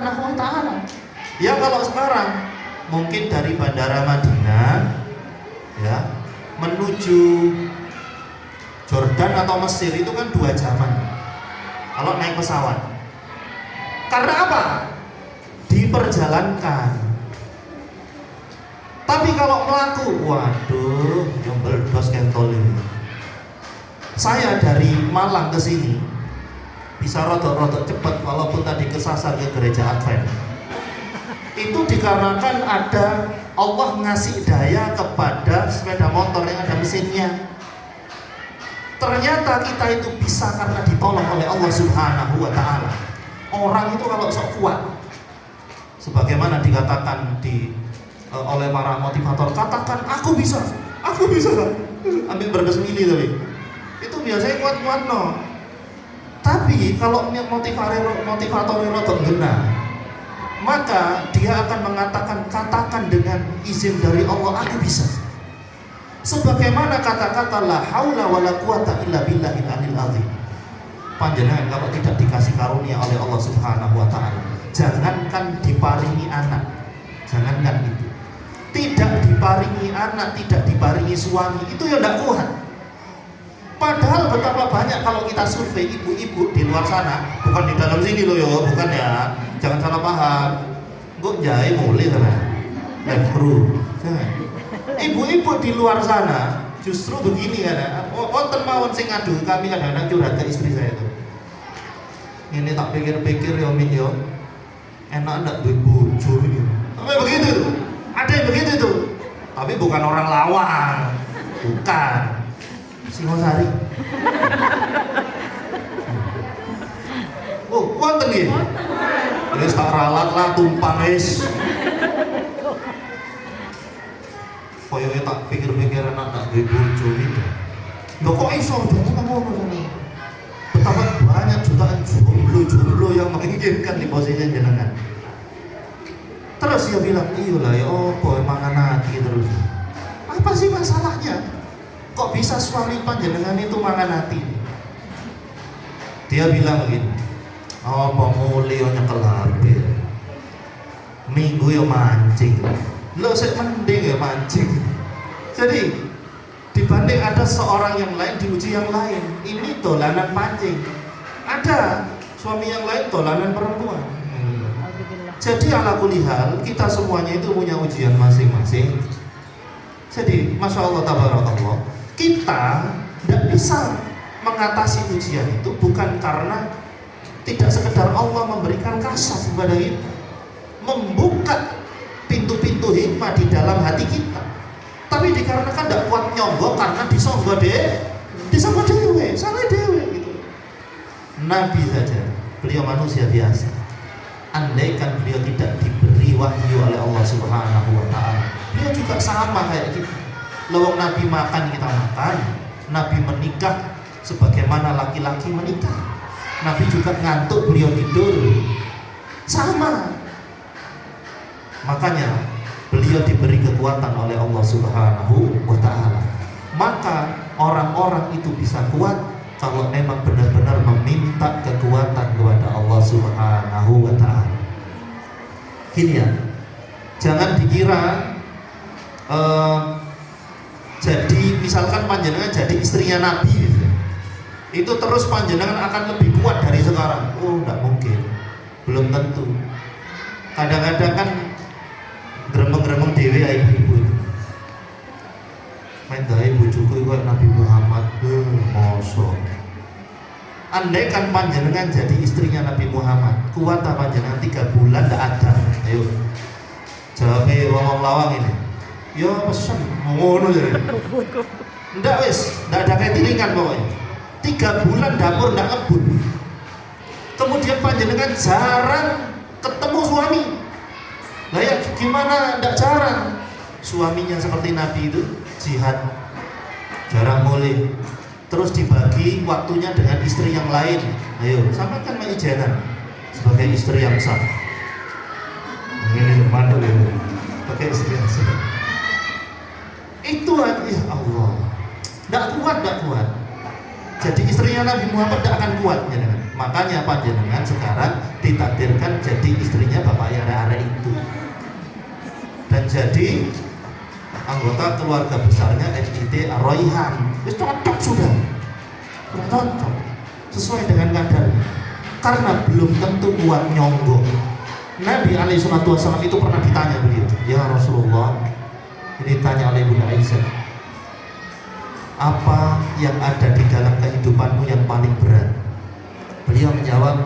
Subhanahu wa ta'ala. Ya kalau sekarang mungkin dari Bandara Madinah ya menuju Jordan atau Mesir itu kan 2 jaman kalau naik pesawat. Karena apa? Diperjalankan. Tapi kalau melaku, waduh, jombel dos kentol ini. Saya dari Malang ke sini bisa rodok-rodok cepat walaupun tadi kesasar ke gereja Advent. Itu dikarenakan ada Allah ngasih daya kepada sepeda motor yang ada mesinnya. Ternyata kita itu bisa karena ditolong oleh Allah Subhanahu wa ta'ala. Orang itu kalau sok kuat, sebagaimana dikatakan oleh para motivator, katakan aku bisa, ambil berapa mili tapi itu biasanya kuat-kuat no. Tapi kalau motivator rotok genah, maka dia akan mengatakan, katakan dengan izin dari Allah, aku bisa. Sebagaimana kata-kata la haula wala quwata illa billahil aliyil azim. Panjenengan kalau tidak dikasih karunia oleh Allah Subhanahu wa ta'ala, jangankan diparingi anak, jangankan itu, tidak diparingi anak, tidak diparingi suami, itu ya tidak kuat. Padahal betapa banyak kalau kita survei ibu-ibu di luar sana, bukan di dalam sini loh yo, bukan ya, jangan salah paham. Kok jahit mulai sana, lefru. Ibu-ibu di luar sana justru begini kan, wonten mawon sing ngadu, kami kadang-kadang curhat ke istri saya tuh. Ini tak pikir-pikir ya Min yo, enak ndak duwe bojo ini. Tapi begitu tuh, ada yang begitu tuh. Tapi bukan orang lawang, bukan. Singosari. Oh, wonten nggih. Wis tak ralat lah tumpang wis. Koyoke tak pikir-pikir anak tak duwe bojo iki. Lho kok iso ngono ngene. Betapa banyak jutaan jomblo yang menginginkan di posisi jenengan. Terus dia bilang, iyalah ya apa mangan hati terus. Apa sih masalahnya? Kok bisa suami panjenengan itu mangan hati? Dia bilang begini, apa mulai nyekel HP, minggu ya mancing, lo sih mending ya mancing. Jadi dibanding ada seorang yang lain diuji yang lain, ini dolanan pancing. Ada suami yang lain dolanan perempuan. Jadi ala kulihal kita semuanya itu punya ujian masing-masing. Jadi masya Allah tabarakallah, kita tidak bisa mengatasi ujian itu bukan karena tidak sekedar Allah memberikan kasaf kepada kita, membuka pintu-pintu hikmah di dalam hati kita, tapi dikarenakan tidak kuat nyonggok karena disonggok dewe, salah dewe gitu. Nabi saja, beliau manusia biasa. Andaikan beliau tidak diberi wahyu oleh Allah Subhanahu wa ta'ala, beliau juga sama kayak kita. Lawang Nabi makan, kita makan. Nabi menikah sebagaimana laki-laki menikah. Nabi juga ngantuk, beliau tidur. Sama. Makanya beliau diberi kekuatan oleh Allah Subhanahu wa ta'ala. Maka orang-orang itu bisa kuat kalau memang benar-benar meminta kekuatan kepada Allah Subhanahu wa ta'ala. Gini ya, jangan dikira jadi misalkan panjenengan jadi istrinya Nabi gitu, itu terus panjenengan akan lebih kuat dari sekarang. Oh, enggak mungkin, belum tentu. Kadang-kadang kan gremeng-gremeng dewe ibu-ibu itu main gawe bojoku kok Nabi Muhammad, mosok. Andai kan panjenengan jadi istrinya Nabi Muhammad, kuat apa panjenengan 3 bulan ndak ada? Ayo jawabnya wong lawang ini. Ya pesen ngono jadi. Ndak wis, ndak ada ketilingan pokoknya. 3 bulan dapur ndak ngebut. Kemudian panjenengan jarang ketemu suami. Lah ya gimana ndak jarang? Suaminya seperti Nabi itu jihad, jarang mulai, terus dibagi waktunya dengan istri yang lain. Ayo sampaikan maijenan sebagai istri yang sah. Ini mantul ya, pakai istri yang sah. Itu aja, ya Allah, tidak kuat. Jadi istrinya Nabi Muhammad tidak akan kuat, ya. Makanya panjenengan sekarang ditakdirkan jadi istrinya menjadi anggota keluarga besarnya NIT Ar-Raihan. Itu cocok sudah cocok sesuai dengan kadarnya, karena belum tentu kuat nyonggok. Nabi SAW itu pernah ditanya beliau, ya Rasulullah, ini ditanya oleh Bunda Aisyah, apa yang ada di dalam kehidupanmu yang paling berat? Beliau menjawab,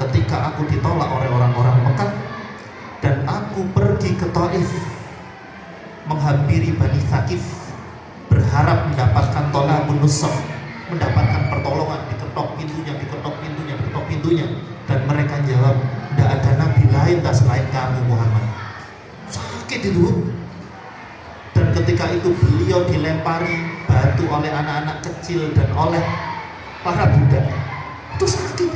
ketika aku ditolak oleh orang-orang Mekah dan aku pergi ke Taif menghampiri Bani Thaqif berharap mendapatkan tolabun nusaf, mendapatkan pertolongan, diketok pintunya, dan mereka jawab, tidak ada nabi lain tak selain kamu Muhammad. Sakit itu. Dan ketika itu beliau dilempari batu oleh anak-anak kecil dan oleh para budak. Itu sakit.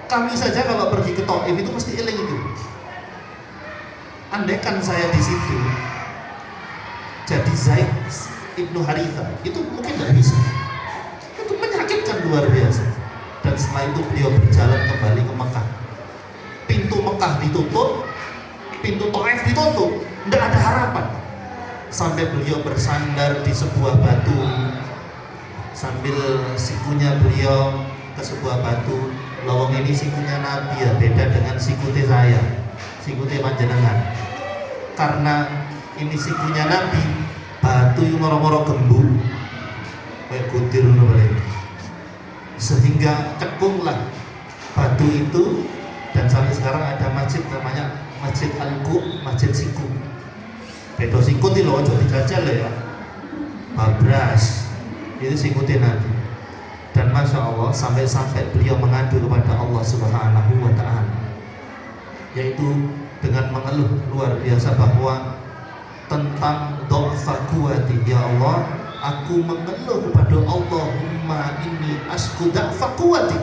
Kami saja kalau pergi ke Taif itu mesti eling itu. Andaikan saya di situ jadi Zaid Ibnu Haritha, itu mungkin tidak bisa. Itu menyakitkan luar biasa. Dan setelah itu beliau berjalan kembali ke Mekah. Pintu Mekah ditutup, pintu Taif ditutup, tidak ada harapan. Sampai beliau bersandar di sebuah batu, sambil sikunya beliau ke sebuah batu. Lawang ini sikunya Nabi ya, beda dengan sikute saya, sikute panjenengan. Karena ini sikunya Nabi, batu yang moro-moro gembul kayak guntir boleh, sehingga cekunglah batu itu. Dan sampai sekarang ada masjid namanya Masjid Al-Qu, Masjid Siku. Bedo sikut itu loh, jadi dijajal ya, babras itu sikutnya Nabi. Dan Masya Allah, sampai beliau mengadu kepada Allah Subhanahu wa Ta'ala, yaitu dengan mengeluh luar biasa bahwa tentang do'fa kuwati, ya Allah, aku mengeluh kepada Allahumma inni asku do'fa kuwati,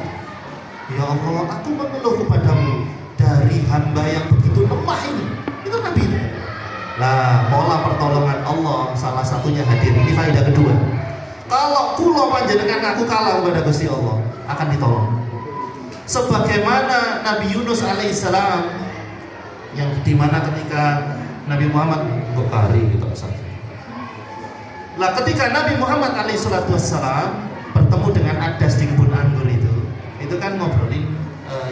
ya Allah, aku mengeluh kepadamu dari hamba yang begitu lemah ini. Itu Nabi itu. Nah, pola pertolongan Allah salah satunya hadir. Ini faedah kedua. Kalau kulo panjenengan aku kalah kepada Gusti Allah, akan ditolong. Sebagaimana Nabi Yunus alaihissalam, yang dimana ketika Nabi Muhammad Bukhari gitu saja. Lah ketika Nabi Muhammad alaihissalam bertemu dengan Adas di kebun anggur itu kan ngobrolin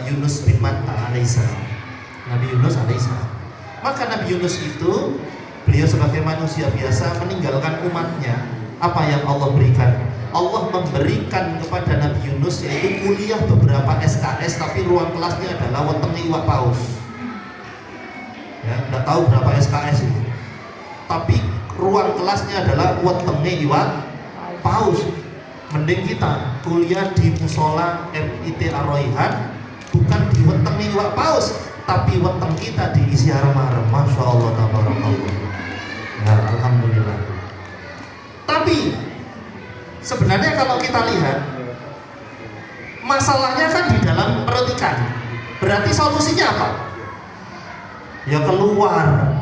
Yunus bin Matta alaihissalam, Nabi Yunus alaihissalam. Maka Nabi Yunus itu, beliau sebagai manusia biasa meninggalkan umatnya. Apa yang Allah berikan? Allah memberikan kepada Nabi Yunus yaitu kuliah beberapa SKS, tapi ruang kelasnya adalah wetenge iwak paus. Ya, nggak tahu berapa SKS itu, tapi ruang kelasnya adalah wetenge iwak paus. Mending kita kuliah di musola NIT Ar-Raihan, bukan di wetenge iwak paus, tapi weteng kita diisi arem-arem. Masya Allah, tabarakallah. Ya, alhamdulillah. Tapi sebenarnya kalau kita lihat, masalahnya kan di dalam perut ikan. Berarti solusinya apa? Ya keluar.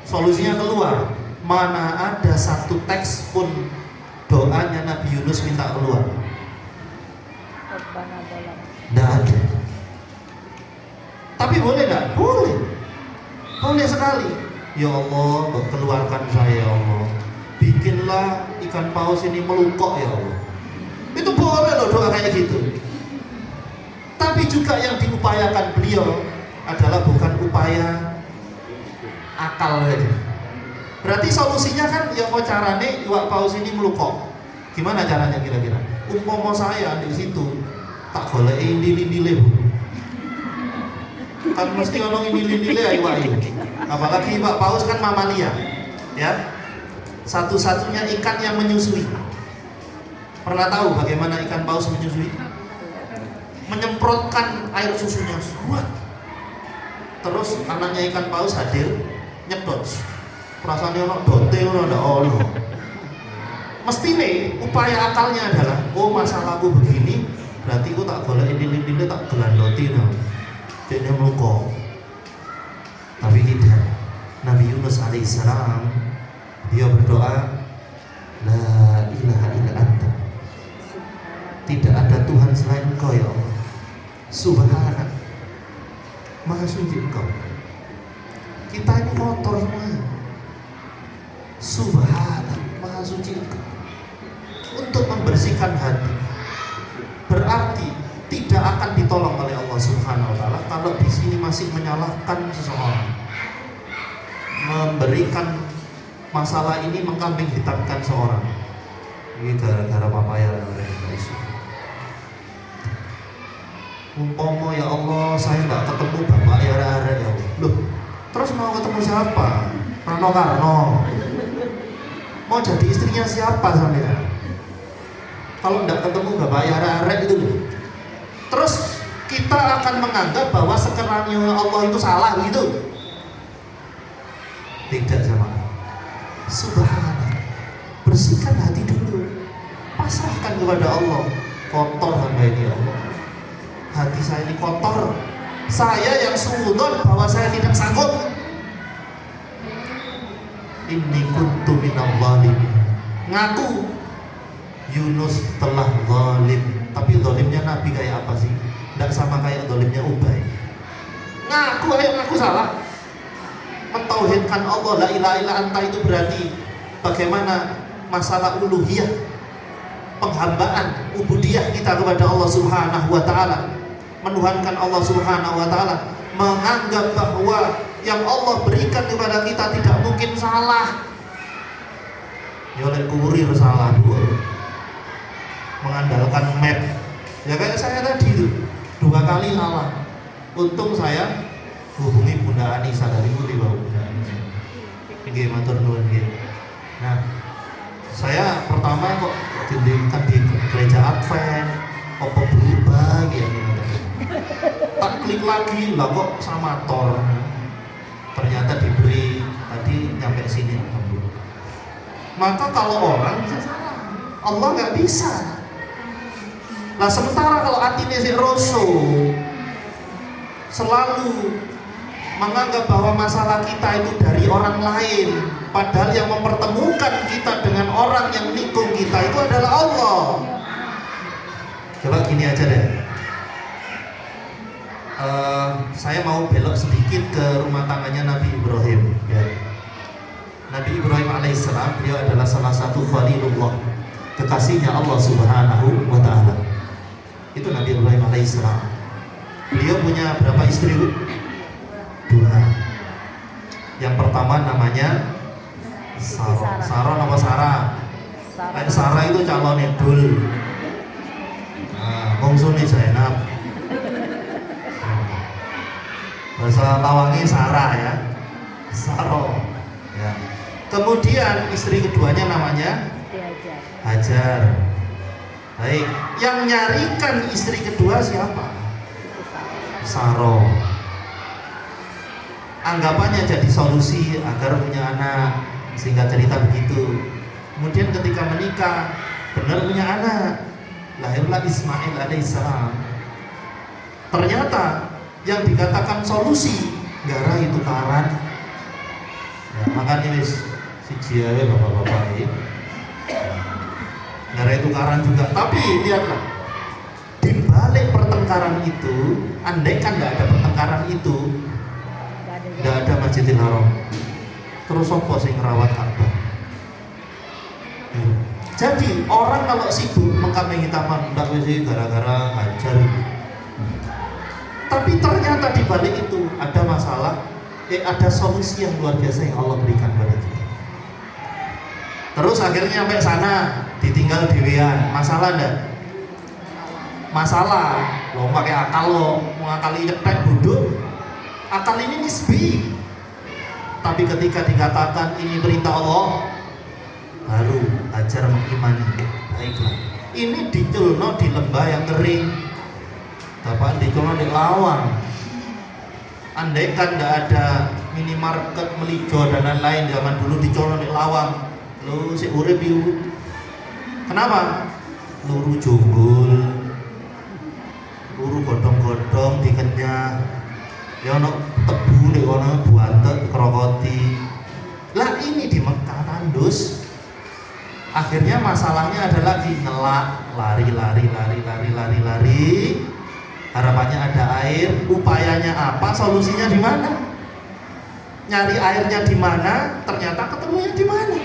Solusinya keluar. Mana ada satu teks pun doanya Nabi Yunus minta keluar? Tidak ada. Tapi boleh nggak? Boleh. Boleh sekali. Ya Allah, keluarkan saya ya Allah. Bikinlah ikan paus ini melungkok ya Allah. Itu boleh loh doa kayak gitu. Tapi juga yang diupayakan beliau adalah bukan upaya akal saja. Berarti solusinya kan ya mau carane iwak paus ini melungkok. Gimana caranya kira-kira? Umpama saya di situ tak boleh ini kan mesti ono ini iwak ini. Apalagi iwak paus kan mamalia, ya. Satu-satunya ikan yang menyusui. Pernah tahu bagaimana ikan paus menyusui? Menyemprotkan air susunya, terus anaknya ikan paus hadir, nyedot. Perasaannya ono dote ono ndak ono. Mesti nih upaya akalnya adalah, oh masalahku begini, berarti aku tak boleh ini tak gelandoti no. Jadi melukok. Tapi tidak. Nabi Yunus alaihissalam, dia berdoa, la ilaha illa anta, tidak ada Tuhan selain Engkau ya Allah, subhanak, maha suci Engkau. Kita ini kotor semuanya. Subhanallah, Maha Suci Engkau. Untuk membersihkan hati berarti tidak akan ditolong oleh Allah Subhanahu wa taala kalau di sini masih menyalahkan seseorang, memberikan masalah ini, mengkambing hitamkan seorang. Ini gara-gara papaya isu. Umpama ya Allah saya nggak ketemu bapak ya arek ya Allah. Loh, terus mau ketemu siapa? Rano Karno. Mau jadi istrinya siapa sampean? Kalau nggak ketemu bapak ya arek itu loh. Terus kita akan menganggap bahwa sekiranya Allah itu salah gitu. Tidak sama. Subhanallah. Bersihkan hati dulu. Pasrahkan kepada Allah. Kotor hamba ini ya Allah. Hati saya ini kotor. Saya yang suudzon bahwa saya tidak sanggup. Inni kuntu minal zalimin. Ngaku Yunus telah zalim. Tapi zalimnya Nabi kayak apa sih? Tidak sama kayak zalimnya Ubay. Ngaku, ayo ngaku salah. Mentauhidkan Allah, la ilaha illa anta itu berarti bagaimana masalah uluhiyah, penghambaan, ubudiyah kita kepada Allah Subhanahu wa taala. Menuhankan Allah Subhanahu wa taala, menganggap bahwa yang Allah berikan kepada kita tidak mungkin salah. Ya oleh kurir salah dua. Mengandalkan map. Ya kayak saya tadi itu 2 kali salah. Untung saya hubungi Bunda Anissa dari Budi Bunda Anissa. Nggih matur nuwun nggih. Nah, saya pertama kok didirikan di gereja Advent, apa berubah gitu. Tak klik lagi, lah kok sama tor. Ternyata diberi tadi nyampe sini alhamdulillah. Maka kalau orang bisa salah, Allah nggak bisa. Nah sementara kalau hatinya si Roso selalu menganggap bahwa masalah kita itu dari orang lain, padahal yang mempertemukan kita dengan orang yang nikung kita itu adalah Allah. Coba gini aja deh. Saya mau belok sedikit ke rumah tangganya Nabi Ibrahim ya. Nabi Ibrahim alaihissalam, beliau adalah salah satu khalilullah, kekasihnya Allah Subhanahu wa ta'ala. Itu Nabi Ibrahim alaihissalam. Beliau punya berapa istri? 2. Yang pertama namanya Sarah. Sarah nama Sarah. Sarah itu calon Dul. Nah, Mongsuni Zainab. Bahasa Lawangi Sarah ya. Sarah. Ya. Kemudian istri keduanya namanya Hajar. Baik, yang nyarikan istri kedua siapa? Saro. Anggapannya jadi solusi agar punya anak, sehingga cerita begitu. Kemudian ketika menikah, benar punya anak, lahirlah Ismail alaihissalam. Ternyata yang dikatakan solusi gara itu tukaran. Ya, makanya wis siji ae bapak-bapak ini. Gara itu tukaran juga. Tapi lihatlah, di balik pertengkaran itu, andai kan nggak ada pertengkaran itu, nggak ada Masjidil Haram. Terus apa sih ngerawat Ka'bah? Jadi orang kalau sibuk mengkampangi taman, nggak sih gara-gara Hajar. Tapi ternyata di balik itu ada masalah, ada solusi yang luar biasa yang Allah berikan kepada kita. Terus akhirnya sampai sana ditinggal dewean, masalah enggak? Masalah. Lo pakai akal lo, mengakali nyetek bodoh. Akal ini nisbi. Tapi ketika dikatakan ini perintah Allah, baru Hajar mengimani. Baiklah. Ini diculno di lembah yang kering. Bapak diculno di lawang. Andai kan enggak ada minimarket, melijo dan lain-lain zaman dulu diculno di lawang. Lu si urip iku. Kenapa? Luru jonggol, luru godhong-godhong dikenyah. Ya ono tebu nek ono buantet krokoti. Lah ini di Mekah tandus. Akhirnya masalahnya adalah di ngelak, lari. Harapannya ada air, upayanya apa? Solusinya di mana? nyari airnya di mana, ternyata ketemunya di mana.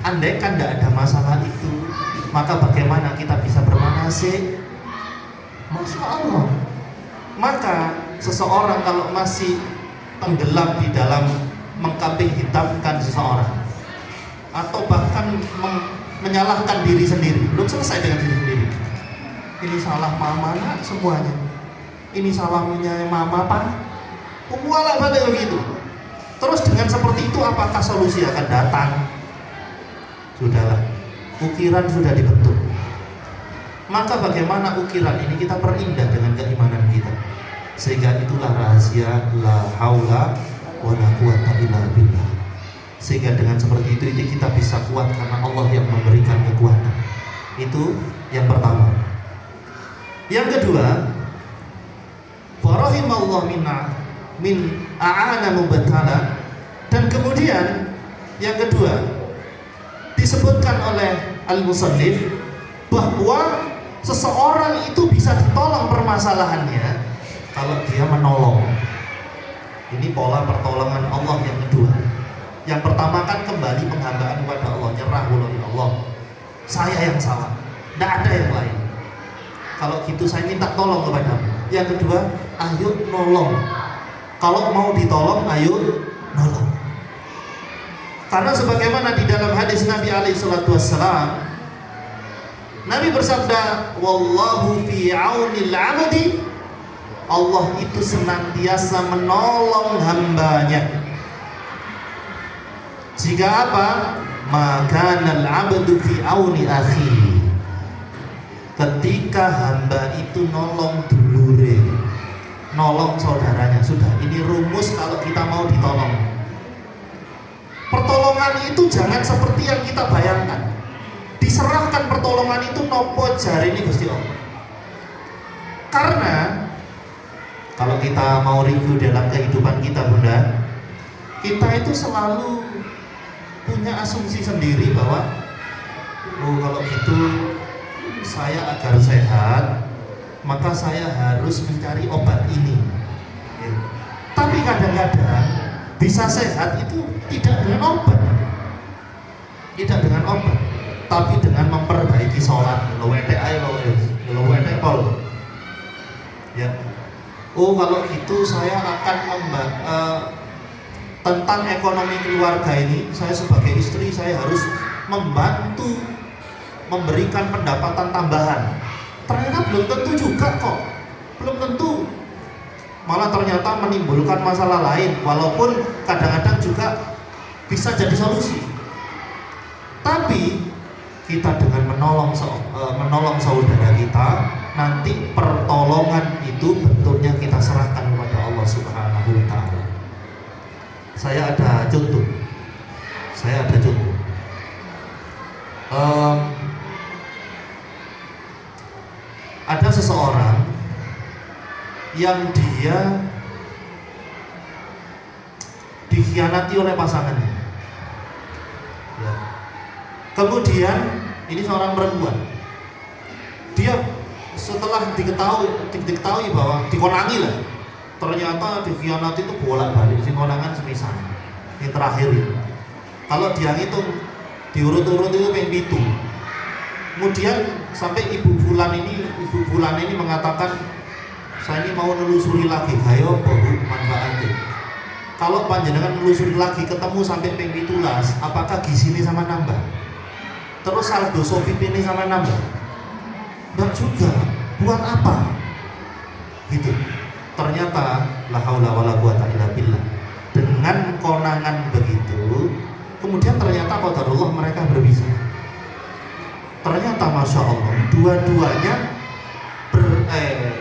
Andai kan tidak ada masalah itu, maka bagaimana kita bisa bermanasik? Masya Allah. Maka seseorang kalau masih tenggelam di dalam mengkambing hitamkan seseorang, atau bahkan menyalahkan diri sendiri, belum selesai dengan diri sendiri. Ini salah mama nak semuanya. Ini salahnya mama pak. Mualah balik begitu. Terus dengan seperti itu apakah solusi akan datang? Sudahlah, ukiran sudah dibentuk. Maka bagaimana ukiran ini kita perindah dengan keimanan kita. Sehingga itulah rahasia la haula wala quwata illa billah. Sehingga dengan seperti itu kita bisa kuat karena Allah yang memberikan kekuatan. Itu yang pertama. Yang kedua, farahimallahu min a'ana mubatala. Dan kemudian yang kedua disebutkan oleh al-musannif bahwa seseorang itu bisa ditolong permasalahannya kalau dia menolong. Ini pola pertolongan Allah yang kedua. Yang pertama kan kembali penghambaan kepada Allah, nyerah kepada Allah. Saya yang salah, tidak ada yang lain. Kalau gitu saya minta tolong kepadamu. Yang kedua, ayo nolong. Kalau mau ditolong, ayo nolong. Karena sebagaimana di dalam hadis Nabi SAW, Nabi bersabda, wallahu fi aunil abdi, Allah itu senantiasa menolong hambanya. Jika apa? Makanal abdu fi auni akhi. Ketika hamba itu nolong dulure, nolong saudaranya. Sudah, ini rumus kalau kita mau ditolong. Pertolongan itu jangan seperti yang kita bayangkan. Diserahkan pertolongan itu nopo jari ini Gusti Allah. Karena kalau kita mau review dalam kehidupan kita Bunda, kita itu selalu punya asumsi sendiri bahwa kalau gitu saya agar sehat, maka saya harus mencari obat ini. Tapi kadang-kadang bisa sehat itu tidak dengan obat, tapi dengan memperbaiki sholat. Ya. Oh kalau gitu saya akan tentang ekonomi keluarga ini, saya sebagai istri saya harus membantu memberikan pendapatan tambahan. Ternyata belum tentu juga kok, belum tentu. Malah ternyata menimbulkan masalah lain, walaupun kadang-kadang juga bisa jadi solusi. Tapi kita dengan menolong saudara kita, nanti pertolongan itu bentuknya kita serahkan kepada Allah Subhanahu wa Ta'ala. Saya ada contoh. Ada seseorang yang dia dikhianati oleh pasangannya. Ya. Kemudian ini seorang perempuan. Dia setelah diketahui bahwa dikonangi lah, ternyata dikhianati itu bolak-balik, si konangan semisal. Yang terakhir itu. Kalau dia hitung diurut-urut itu pengen pitu. Kemudian sampai ibu Fulan ini mengatakan, saya ini mau nelusuri lagi, hayo baru manfaatnya. Kalau panjenengan nelusuri lagi ketemu sampai ping 17, apakah gizi ini sama nambah? Terus saldo sopip ini sama nambah? Enggak juga. Buat apa? Gitu. Ternyata la haula wala quwata illa billah. Dengan konangan begitu, kemudian ternyata qadarullah mereka berpisah. Ternyata masya Allah, dua-duanya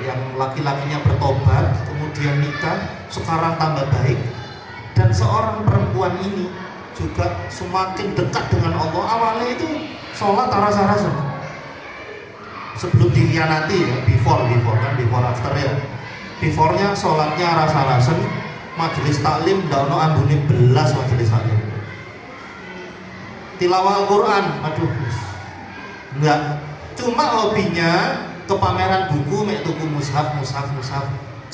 yang laki-lakinya bertobat, kemudian nikah, sekarang tambah baik, dan seorang perempuan ini juga semakin dekat dengan Allah. Awalnya itu sholat rasa-rasa sebelum dikhianati ya, before after ya. Beforenya sholatnya rasa-rasa, majelis taklim dauno ambune belas majelis taklim. Tilawah Al-Quran, aduh, enggak. Cuma hobinya ke pameran buku, mek tuku mushaf,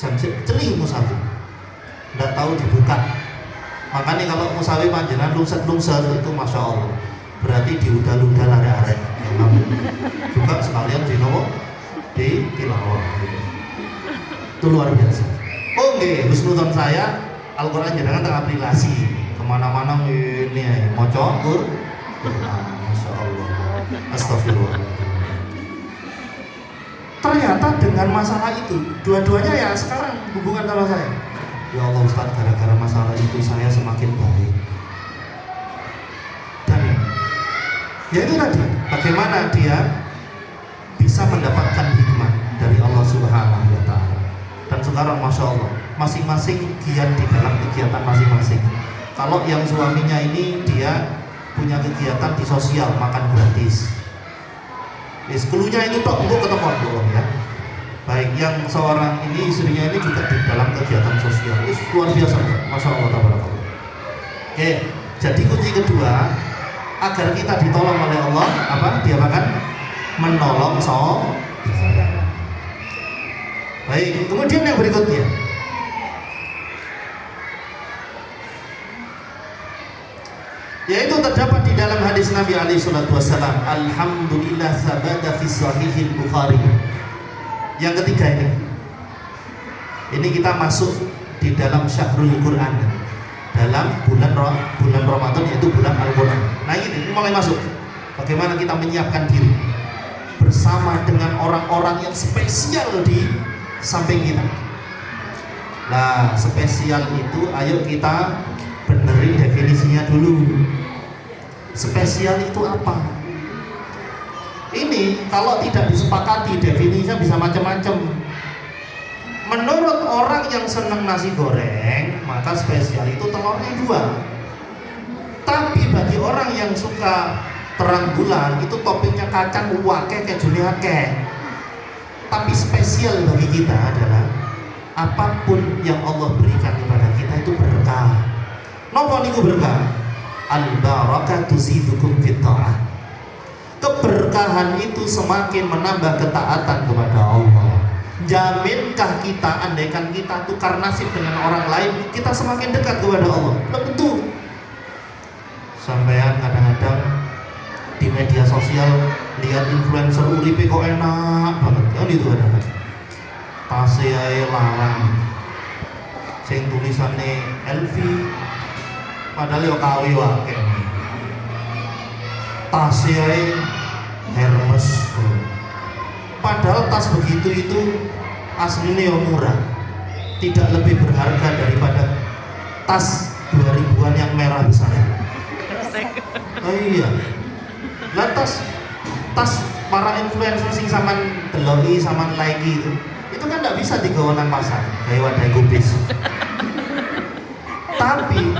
jam celing mushaf. Enggak tahu dibuka. Makanya kalau musawi panjenengan lungset-lungset itu masya Allah, berarti di udal-udal ada arek. Juga sekalian di nopo di tilawah. Itu luar biasa. Oke, husnudon saya Al-Quran jenengan tengah aplikasi kemana-mana ini ya, moco Quran, masya Allah, astagfirullah. Ternyata dengan masalah itu, dua-duanya ya sekarang hubungan sama saya. Ya Allah Ustaz, gara-gara masalah itu saya semakin baik. Dan ya itu tadi, bagaimana dia bisa mendapatkan hikmah dari Allah Subhanahu wa Ta'ala. Dan sekarang masya Allah, masing-masing giat di dalam kegiatan masing-masing. Kalau yang suaminya ini dia punya kegiatan di sosial, makan gratis. Keluhnya itu tok untuk ketemu doang ya. Baik yang seorang ini istrinya ini juga di dalam kegiatan sosial. Itu luar biasa, masya Allah tabarakallah. Oke, jadi kunci kedua agar kita ditolong oleh Allah, apa? Dia akan menolong saudara. Baik, kemudian yang berikutnya, yaitu terdapat di dalam hadis Nabi alaihi salatu wasallam, alhamdulillah sabada fi sahihil Bukhari. Yang ketiga ini kita masuk di dalam syahrul Quran, dalam bulan Ramadan, yaitu bulan Al-Quran. Nah ini mulai masuk. Bagaimana kita menyiapkan diri bersama dengan orang-orang yang spesial di samping kita. Nah spesial itu ayo kita benerin definisinya dulu. Spesial itu apa? Ini kalau tidak disepakati definisinya bisa macam-macam. Menurut orang yang senang nasi goreng, maka spesial itu telurnya 2. Tapi bagi orang yang suka terang bulan, itu toppingnya kacang wake kejune akeh. Tapi spesial bagi kita adalah apapun yang Allah berikan kepada kita itu berkah. Napa niku berkah? Al-barakatu zidukum fit ta'ah. Keberkahan itu semakin menambah ketaatan kepada Allah. Jaminkah kita, andaikan kita tukar nasib dengan orang lain, kita semakin dekat kepada Allah? Tentu. Sampean kadang-kadang di media sosial lihat influencer uripe kok enak banget, kan itu ada. Tasih ae larang. Sing tulisane LV padahal yo KW wae. Tasih ae Hermes. Padahal tas begitu itu aslinya yang murah, tidak lebih berharga daripada tas 2000-an yang merah misalnya. Oh iya, lah tas para influencer sing saman deloki saman lagi itu kan tidak bisa digawa nang pasar kayak wadah gubis. Tapi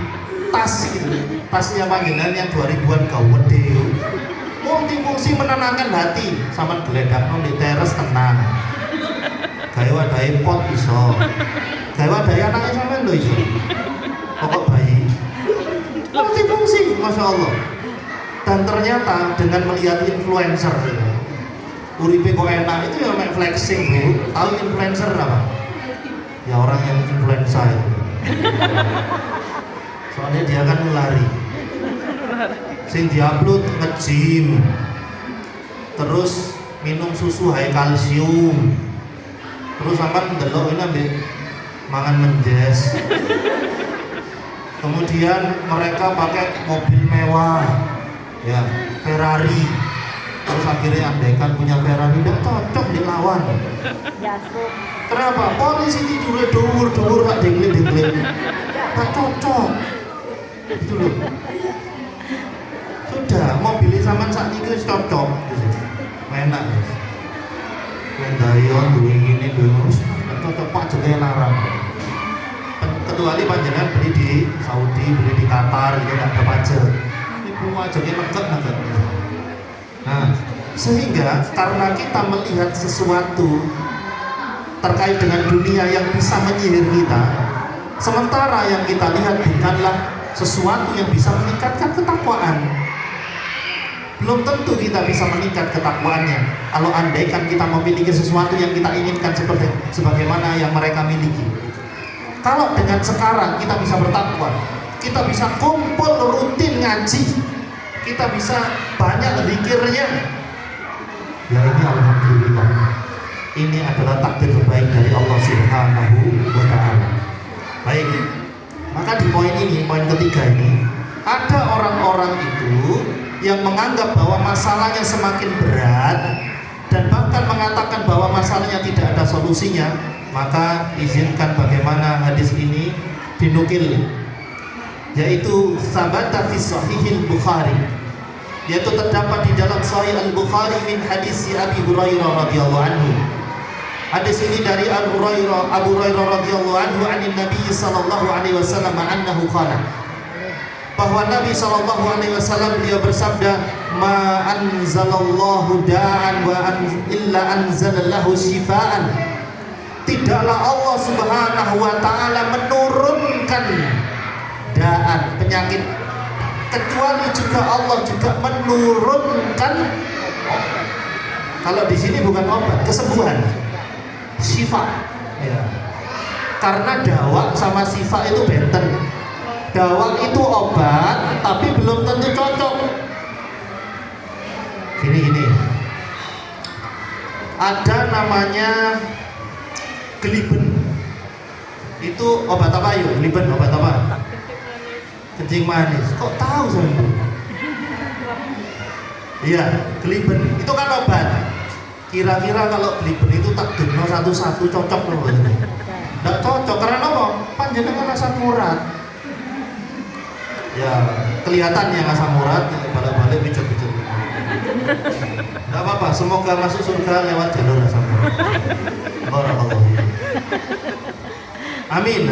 tas itu, tasnya panggilan yang 2000-an gawede, multifungsi menenangkan hati, sama geledak di teras tenang. Kayak wadah pot iso, kayak wadah anaknya sampean lho iso. Pokok bayi, multifungsi, masya Allah. Dan ternyata dengan melihat influencer, uripe kok enak itu ya mek flexing bu. Tahu influencer apa? Ya orang yang influenza itu. Soalnya dia kan lari. Sing diupload nge-gym, terus minum susu high kalsium, terus sampai ndelok ini ambil mangan menjes. Kemudian mereka pakai mobil mewah, ya Ferrari. Terus akhirnya andaikan punya Ferrari tidak cocok dilawan. Kenapa? Polisi tidurnya dur gak dengklik, gak cocok. Itu loh. Sudah mobilnya zaman saat ini cocok, enak. Mendayon duwe ngene duwe cocok pajaknya larang. Kecuali panjenengan beli di Saudi, beli di Qatar, itu nggak ada pajak. Ini pajaknya lengkap. Nah, sehingga karena kita melihat sesuatu terkait dengan dunia yang bisa menyihir kita, sementara yang kita lihat bukanlah sesuatu yang bisa meningkatkan ketakwaan. Belum tentu kita bisa meningkat ketakwaannya kalau andaikan kita memiliki sesuatu yang kita inginkan sebagaimana yang mereka miliki. Kalau dengan sekarang kita bisa bertakwa, kita bisa kumpul rutin ngaji, kita bisa banyak zikirnya. Ya ini alhamdulillah. Ini adalah takdir terbaik dari Allah Subhanahu wa taala. Baik. Maka di poin ini, poin ketiga ini, ada orang-orang itu yang menganggap bahwa masalahnya semakin berat dan bahkan mengatakan bahwa masalahnya tidak ada solusinya. Maka izinkan bagaimana hadis ini dinukil, yaitu sabata fi sahihil Bukhari, yaitu terdapat di dalam Sahih Al-Bukhari min hadis Abi Hurairah radhiyallahu anhu. Hadis ini dari Abu Hurairah radhiyallahu anhu anin Nabi sallallahu alaihi wasallam annahu qala, bahwa Nabi sallallahu alaihi wasallam beliau bersabda, ma anzalallahu da'an wa illa anzalallahu shifaan. Tidaklah Allah Subhanahu wa taala menurunkan da'an, penyakit, kecuali juga Allah juga menurunkan, kalau di sini bukan obat, kesembuhan, syifa. Ya. Karena dawa sama syifa itu benten. Dawa itu obat, tapi belum tentu cocok. Gini. Ada namanya geliben. Itu obat apa yuk? Geliben obat apa? Kencing manis. Kok tahu saya? Iya, geliben. Itu kan obat. Kira-kira kalau geliben itu tak deno satu-satu cocok loh. Nggak cocok karena apa? Panjenengan asam urat. Ya, kelihatannya asam urat, balik-balik pijat-pijat. Nggak apa-apa, semoga masuk surga lewat jalur asam urat. Barakallahu. Amin.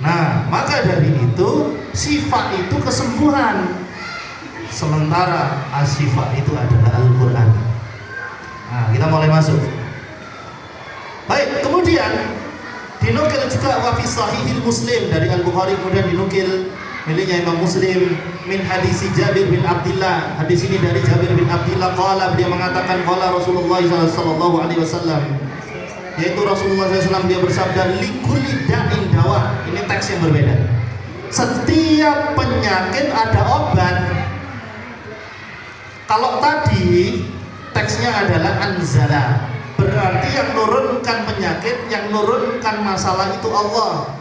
Nah, maka dari itu sifat itu kesembuhan, sementara asyifa itu adalah Al-Quran. Nah, kita mulai masuk. Baik, kemudian dinukil juga wa fi sahihil Muslim dari Al-Bukhari, kemudian dinukil miliknya Imam Muslim min hadis Jabir bin Abdullah. Hadis ini dari Jabir bin Abdullah qala, dia mengatakan qala Rasulullah sallallahu alaihi wasallam, yaitu Rasulullah SAW dia bersabda, likulli da'in dawa. Ini teks yang berbeda. Setiap penyakit ada obat. Kalau tadi teksnya adalah anzala, berarti yang nurunkan penyakit, yang nurunkan masalah itu Allah,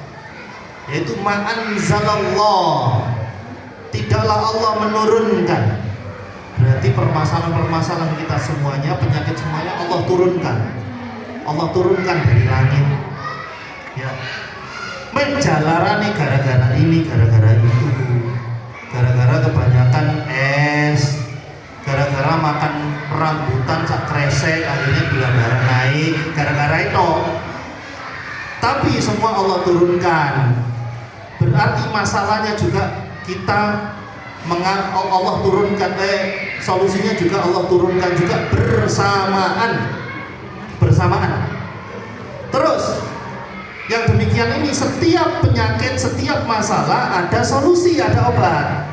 yaitu ma'anzalallah. Tidaklah Allah menurunkan. Berarti permasalahan-permasalahan kita semuanya, penyakit semuanya Allah turunkan. Allah turunkan dari langit. Ya. Menjalarani gara-gara ini, gara-gara itu, gara-gara kebanyakan es, gara-gara makan rambutan sak kresek akhirnya gula darah naik, gara-gara itu. Tapi semua Allah turunkan. Berarti masalahnya juga kita Allah turunkan, solusinya juga Allah turunkan juga bersamaan. Terus yang demikian ini, setiap penyakit, setiap masalah ada solusi, ada obat.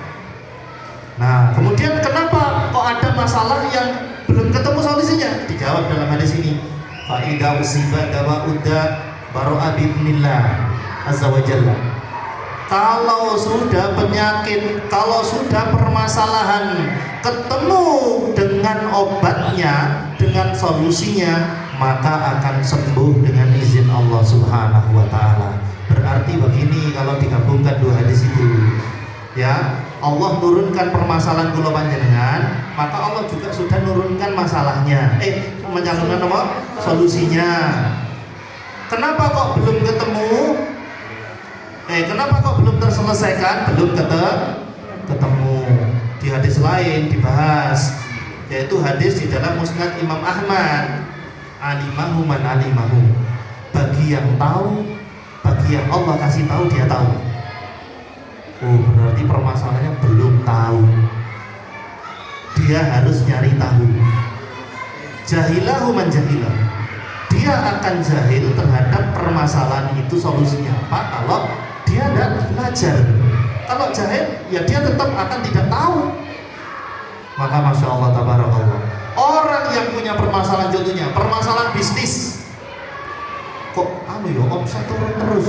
Nah, kemudian kenapa kok ada masalah yang belum ketemu solusinya? Dijawab dalam hadis ini, fa idza usiba dawa'udda baro'a bi'idznillah azza wa jalla. Kalau sudah penyakit, kalau sudah permasalahan ketemu dengan obatnya, dengan solusinya, maka akan sembuh dengan izin Allah Subhanahu wa taala. Berarti begini, kalau digabungkan dua hadis itu, ya, Allah turunkan permasalahan kula panjenengan, maka Allah juga sudah nurunkan masalahnya. Mencantumkan apa? Solusinya. Kenapa kok belum ketemu? Kenapa kok belum terselesaikan? Belum ketemu. Di hadis lain dibahas, yaitu hadis di dalam Musnad Imam Ahmad. Alimahu man alimahu. Bagi yang tahu, bagi yang Allah kasih tahu, dia tahu. Oh, berarti permasalahannya belum tahu. Dia harus nyari tahu. Jahilahu man jahilah. Dia akan jahil terhadap permasalahan itu solusinya apa kalau dia tidak belajar. Kalau jahil, ya dia tetap akan tidak tahu. Maka Masya Allah tabarakallah, orang yang punya permasalahan, contohnya permasalahan bisnis, kok omset turun terus,